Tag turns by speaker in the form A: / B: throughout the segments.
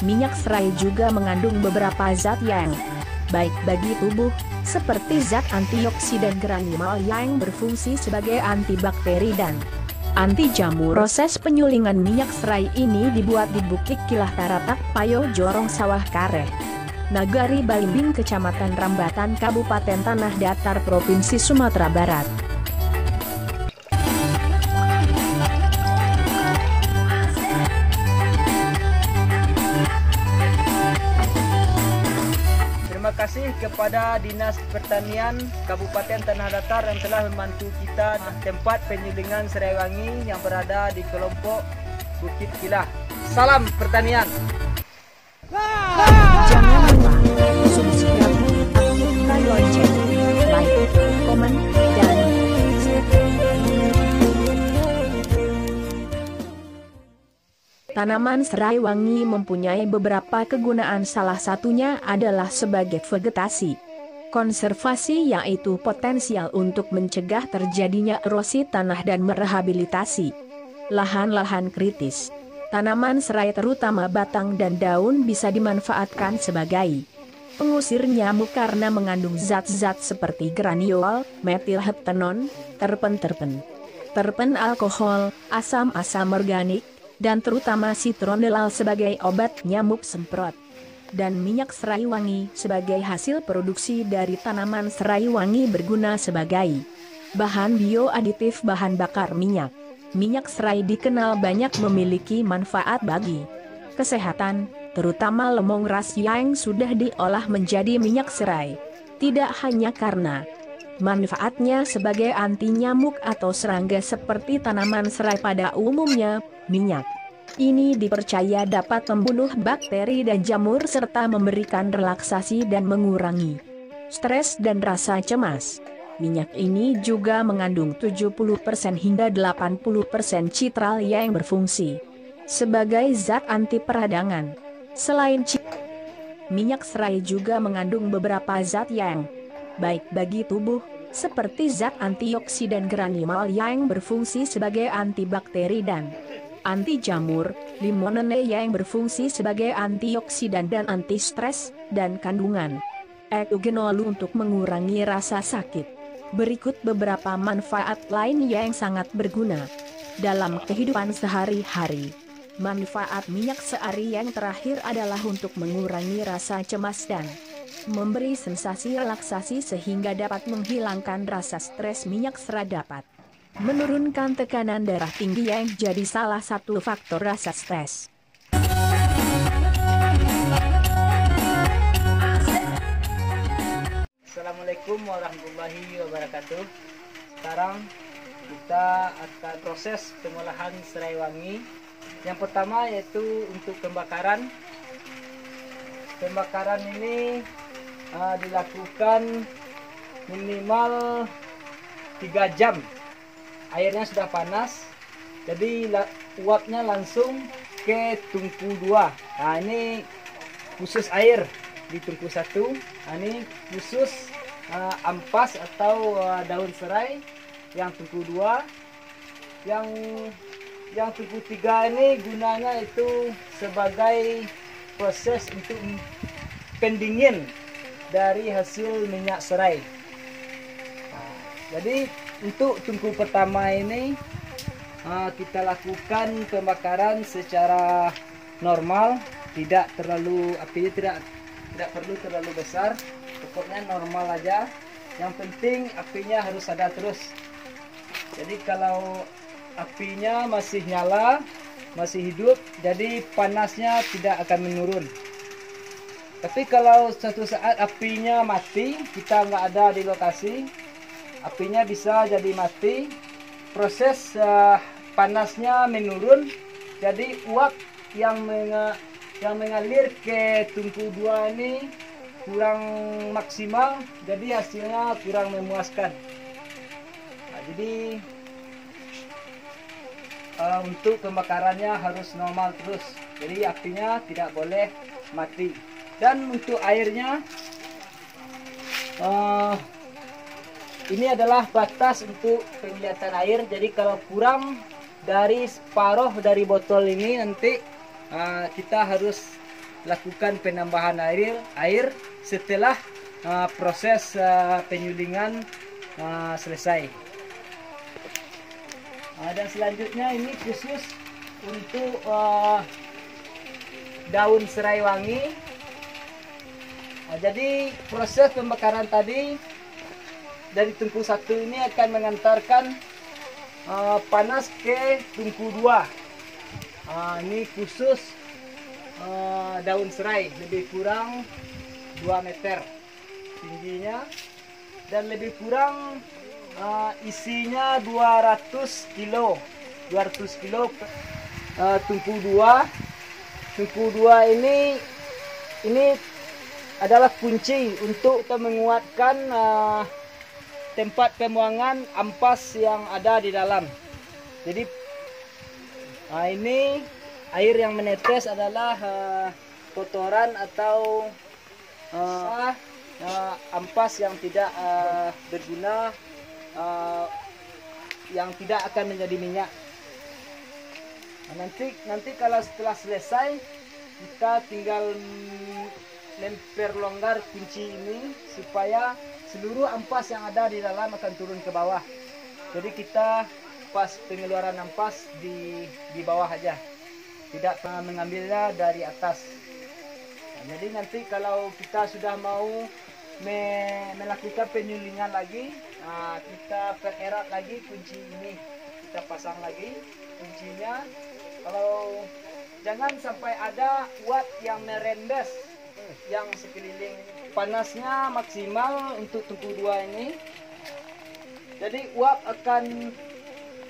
A: Minyak serai juga mengandung beberapa zat yang baik bagi tubuh, seperti zat antioksidan granulol yang berfungsi sebagai antibakteri dan anti jamur. Proses penyulingan minyak serai ini dibuat di Bukit Kilah Taratak Payo Jorong Sawah Kareh, Nagari Balimbing, Kecamatan Rambatan, Kabupaten Tanah Datar, Provinsi Sumatera Barat.
B: Terima kasih kepada Dinas Pertanian Kabupaten Tanah Datar yang telah membantu kita tempat penyulingan serai wangi yang berada di kelompok Bukit Kilah. Salam pertanian.
A: Jangan lupa subscribe, aktifkan lonceng, like, komen, dan tanaman serai wangi mempunyai beberapa kegunaan, salah satunya adalah sebagai vegetasi konservasi, yaitu potensial untuk mencegah terjadinya erosi tanah dan merehabilitasi lahan-lahan kritis. Tanaman serai terutama batang dan daun bisa dimanfaatkan sebagai pengusir nyamuk karena mengandung zat-zat seperti graniol, metilheptanon, terpen alkohol, asam-asam organik, dan terutama citronellal sebagai obat nyamuk semprot. Dan minyak serai wangi sebagai hasil produksi dari tanaman serai wangi berguna sebagai bahan bioaditif bahan bakar minyak. Minyak serai dikenal banyak memiliki manfaat bagi kesehatan, terutama lemong ras yang sudah diolah menjadi minyak serai. Tidak hanya karena manfaatnya sebagai anti nyamuk atau serangga seperti tanaman serai pada umumnya, minyak ini dipercaya dapat membunuh bakteri dan jamur serta memberikan relaksasi dan mengurangi stres dan rasa cemas. Minyak ini juga mengandung 70% hingga 80% citral yang berfungsi sebagai zat anti peradangan. Selain minyak serai juga mengandung beberapa zat yang baik bagi tubuh, seperti zat antioksidan granulol yang berfungsi sebagai antibakteri dan anti jamur, limonene yang berfungsi sebagai antioksidan dan anti stres, dan kandungan eugenol untuk mengurangi rasa sakit. Berikut beberapa manfaat lain yang sangat berguna dalam kehidupan sehari-hari. Manfaat minyak serai yang terakhir adalah untuk mengurangi rasa cemas dan memberi sensasi relaksasi sehingga dapat menghilangkan rasa stres. Minyak serai dapat menurunkan tekanan darah tinggi yang jadi salah satu faktor rasa stres.
B: Assalamualaikum warahmatullahi wabarakatuh. Sekarang kita akan proses pengolahan serai wangi. Yang pertama yaitu untuk pembakaran. Pembakaran ini dilakukan minimal 3 jam. Airnya sudah panas, jadi uapnya langsung ke tungku 2. Nah, ini khusus air di tungku 1. Nah, ini khusus ampas atau daun serai yang tungku 2. Yang tungku 3 ini gunanya itu sebagai proses untuk pendingin dari hasil minyak serai. Nah, jadi untuk tungku pertama ini kita lakukan pembakaran secara normal, tidak terlalu apinya tidak perlu terlalu besar, pokoknya normal aja. Yang penting apinya harus ada terus. Jadi kalau apinya masih nyala, masih hidup, jadi panasnya tidak akan menurun. Tapi kalau suatu saat apinya mati, kita nggak ada di lokasi, apinya bisa jadi mati, proses panasnya menurun, jadi uap yang mengalir ke tungku 2 ini kurang maksimal, jadi hasilnya kurang memuaskan. Nah, jadi untuk pembakarannya harus normal terus, jadi apinya tidak boleh mati. Dan untuk airnya, ini adalah batas untuk penglihatan air. Jadi kalau kurang dari separuh dari botol ini, nanti kita harus lakukan penambahan air setelah proses penyulingan selesai. Dan selanjutnya ini khusus untuk daun serai wangi. Jadi proses pembakaran tadi dari tungku 1 ini akan mengantarkan panas ke tungku 2. Ini khusus daun serai, lebih kurang 2 meter tingginya dan lebih kurang isinya 200 kilo tungku 2 ini adalah kunci untuk kita menguatkan tempat pembuangan ampas yang ada di dalam. Jadi ini air yang menetes adalah kotoran atau ampas yang tidak berguna, yang tidak akan menjadi minyak. Nanti kalau setelah selesai kita tinggal memperlonggar kunci ini supaya seluruh ampas yang ada di dalam akan turun ke bawah. Jadi kita pas pengeluaran ampas di bawah aja, tidak mengambilnya dari atas. Jadi nanti kalau kita sudah mau melakukan penyulingan lagi, kita pererat lagi kunci ini, kita pasang lagi kuncinya. Kalau jangan sampai ada uap yang merembes yang sekeliling. Panasnya maksimal untuk tungku 2 ini. Jadi uap akan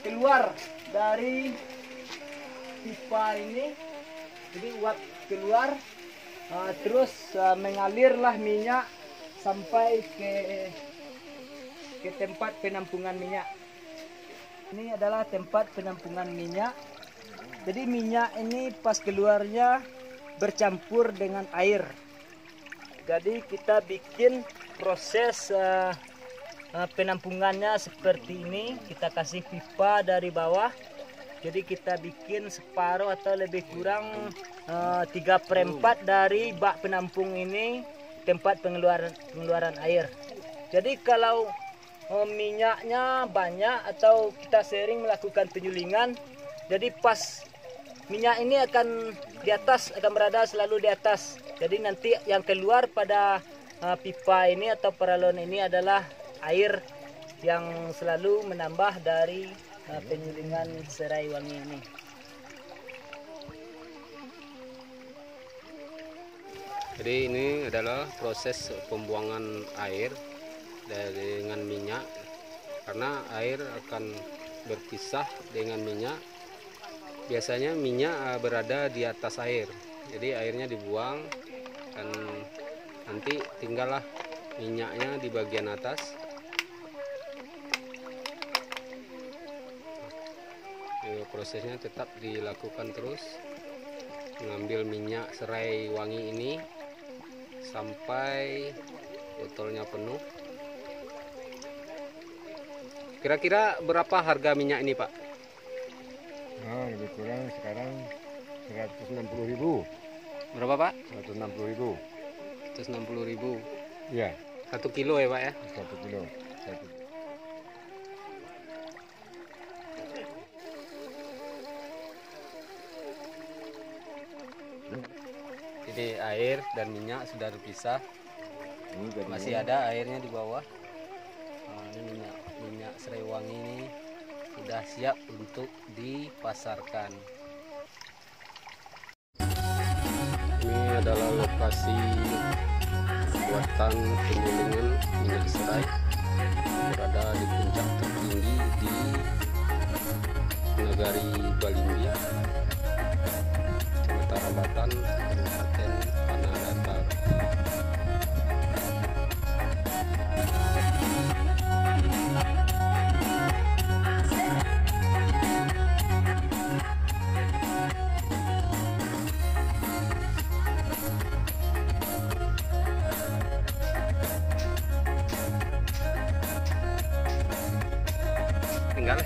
B: keluar dari pipa ini. Jadi uap keluar, terus mengalirlah minyak sampai ke tempat penampungan minyak. Ini adalah tempat penampungan minyak. Jadi minyak ini pas keluarnya bercampur dengan air. Jadi kita bikin proses penampungannya seperti ini. Kita kasih pipa dari bawah. Jadi kita bikin separuh atau lebih kurang 3/4 dari bak penampung ini tempat pengeluaran air. Jadi kalau minyaknya banyak atau kita sering melakukan penyulingan, jadi pas minyak ini akan di atas, akan berada selalu di atas. Jadi nanti yang keluar pada pipa ini atau paralon ini adalah air yang selalu menambah dari penyulingan serai wangi ini.
C: Jadi ini adalah proses pembuangan air dengan minyak, karena air akan berpisah dengan minyak. Biasanya minyak berada di atas air, jadi airnya dibuang dan nanti tinggallah minyaknya di bagian atas. Prosesnya tetap dilakukan terus, mengambil minyak serai wangi ini sampai botolnya penuh. Kira-kira berapa harga minyak ini, Pak?
D: Lebih kurang sekarang 160.000.
C: Berapa, Pak?
D: 160.000.
C: 160.000.
D: Iya.
C: 1 kilo ya, Pak ya?
D: 1 kilo.
C: Jadi air dan minyak sudah terpisah. Masih ada airnya di bawah. Ini minyak serai wangi ini sudah siap untuk dipasarkan. Ini adalah lokasi buatan penyulingan minyak serai, berada di puncak tertinggi di Nagari Balimbia, Kecamatan Rabatan, Kabupaten Tanah Datar. Tinggal